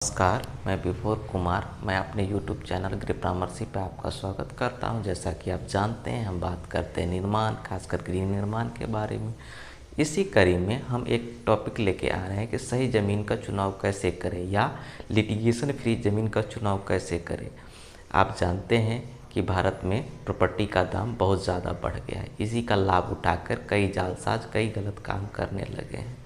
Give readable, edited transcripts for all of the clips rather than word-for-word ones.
नमस्कार, मैं विभोर कुमार। मैं अपने YouTube चैनल गृह परामर्शी पर आपका स्वागत करता हूं। जैसा कि आप जानते हैं, हम बात करते हैं निर्माण, खासकर गृह निर्माण के बारे में। इसी कड़ी में हम एक टॉपिक लेके आ रहे हैं कि सही ज़मीन का चुनाव कैसे करें या लिटिगेशन फ्री ज़मीन का चुनाव कैसे करें। आप जानते हैं कि भारत में प्रॉपर्टी का दाम बहुत ज़्यादा बढ़ गया है। इसी का लाभ उठाकर कई जालसाज कई गलत काम करने लगे हैं,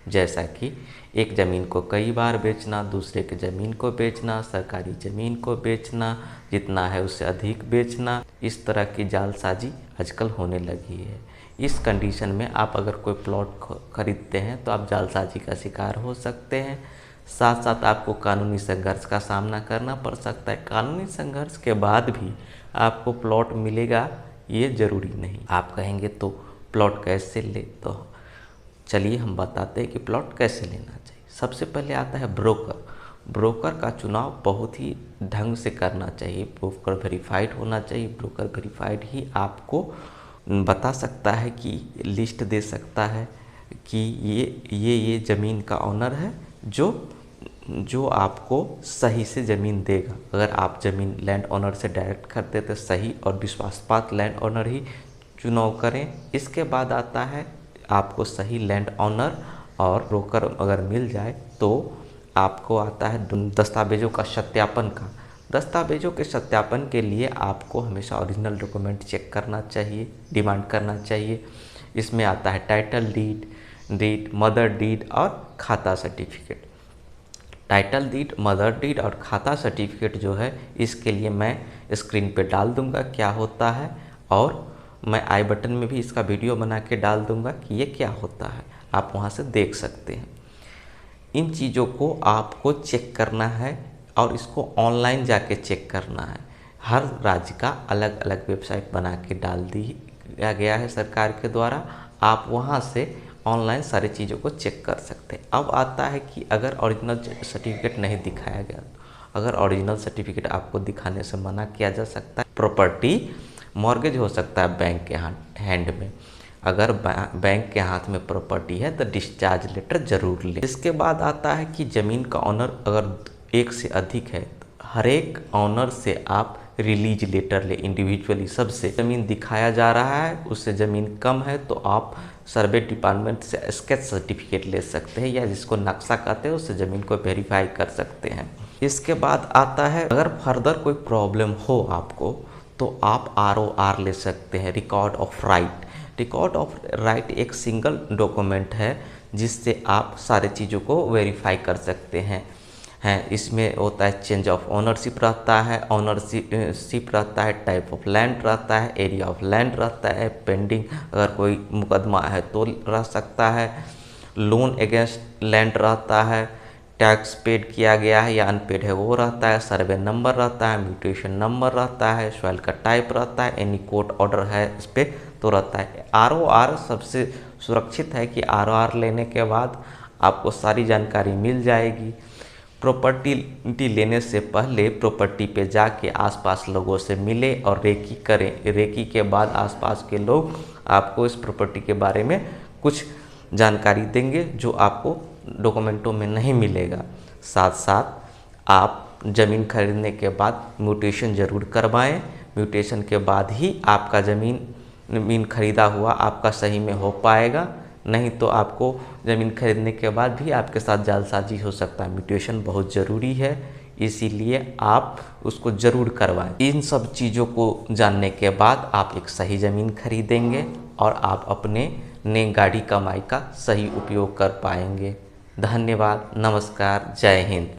जैसा कि एक ज़मीन को कई बार बेचना, दूसरे की ज़मीन को बेचना, सरकारी ज़मीन को बेचना, जितना है उससे अधिक बेचना। इस तरह की जालसाजी आजकल होने लगी है। इस कंडीशन में आप अगर कोई प्लॉट खरीदते हैं तो आप जालसाजी का शिकार हो सकते हैं। साथ साथ आपको कानूनी संघर्ष का सामना करना पड़ सकता है। कानूनी संघर्ष के बाद भी आपको प्लॉट मिलेगा ये ज़रूरी नहीं। आप कहेंगे तो प्लॉट कैसे ले, तो चलिए हम बताते हैं कि प्लॉट कैसे लेना चाहिए। सबसे पहले आता है ब्रोकर। ब्रोकर का चुनाव बहुत ही ढंग से करना चाहिए। ब्रोकर वेरीफाइड होना चाहिए। ब्रोकर वेरीफाइड ही आपको बता सकता है कि लिस्ट दे सकता है कि ये ज़मीन का ऑनर है जो आपको सही से ज़मीन देगा। अगर आप ज़मीन लैंड ऑनर से डायरेक्ट खरीदते तो सही और विश्वासपात्र लैंड ऑनर ही चुनाव करें। इसके बाद आता है आपको सही लैंड ऑनर और ब्रोकर अगर मिल जाए तो आपको आता है दस्तावेज़ों का सत्यापन का। दस्तावेज़ों के सत्यापन के लिए आपको हमेशा ओरिजिनल डॉक्यूमेंट चेक करना चाहिए, डिमांड करना चाहिए। इसमें आता है टाइटल डीड, मदर डीड और khata certificate. Title deed, mother deed और खाता सर्टिफिकेट जो है, इसके लिए मैं स्क्रीन पे डाल दूंगा क्या होता है, और मैं आई बटन में भी इसका वीडियो बना के डाल दूंगा कि ये क्या होता है। आप वहाँ से देख सकते हैं। इन चीज़ों को आपको चेक करना है और इसको ऑनलाइन जाके चेक करना है। हर राज्य का अलग अलग वेबसाइट बना के डाल दिया गया है सरकार के द्वारा। आप वहाँ से ऑनलाइन सारी चीज़ों को चेक कर सकते हैं। अब आता है कि अगर ओरिजिनल सर्टिफिकेट नहीं दिखाया गया, अगर ओरिजिनल सर्टिफिकेट आपको दिखाने से मना किया जा सकता है। प्रॉपर्टी मॉर्गेज हो सकता है बैंक के हैंड में। अगर बैंक के हाथ में प्रॉपर्टी है तो डिस्चार्ज लेटर जरूर लें। इसके बाद आता है कि ज़मीन का ऑनर अगर एक से अधिक है तो हर एक ऑनर से आप रिलीज लेटर ले इंडिविजुअली। सबसे ज़मीन दिखाया जा रहा है, उससे ज़मीन कम है तो आप सर्वे डिपार्टमेंट से स्केच सर्टिफिकेट ले सकते हैं, या जिसको नक्शा कहते हैं उससे ज़मीन को वेरीफाई कर सकते हैं। इसके बाद आता है अगर फर्दर कोई प्रॉब्लम हो आपको तो आप ROR ले सकते हैं, record of right. Record of right एक सिंगल डॉक्यूमेंट है जिससे आप सारे चीज़ों को वेरीफाई कर सकते हैं। इसमें होता है चेंज ऑफ ओनरशिप रहता है, ओनरशिप रहता है, टाइप ऑफ लैंड रहता है, एरिया ऑफ लैंड रहता है, पेंडिंग अगर कोई मुकदमा है तो रह सकता है, लोन अगेंस्ट लैंड रहता है, टैक्स पेड किया गया है या अनपेड है वो रहता है, सर्वे नंबर रहता है, म्यूटेशन नंबर रहता है, सॉइल का टाइप रहता है, एनी कोर्ट ऑर्डर है इस पर तो रहता है। ROR सबसे सुरक्षित है कि ROR लेने के बाद आपको सारी जानकारी मिल जाएगी। प्रॉपर्टी लेने से पहले प्रॉपर्टी पे जाके आसपास लोगों से मिले और रेकी करें। रेकी के बाद आसपास के लोग आपको इस प्रॉपर्टी के बारे में कुछ जानकारी देंगे जो आपको डॉक्यूमेंटों में नहीं मिलेगा। साथ साथ आप ज़मीन खरीदने के बाद म्यूटेशन ज़रूर करवाएं। म्यूटेशन के बाद ही आपका ज़मीन खरीदा हुआ आपका सही में हो पाएगा, नहीं तो आपको ज़मीन खरीदने के बाद भी आपके साथ जालसाजी हो सकता है। म्यूटेशन बहुत ज़रूरी है, इसीलिए आप उसको ज़रूर करवाएं। इन सब चीज़ों को जानने के बाद आप एक सही ज़मीन खरीदेंगे और आप अपने ने गाड़ी कमाई का सही उपयोग कर पाएंगे। धन्यवाद, नमस्कार, जय हिंद।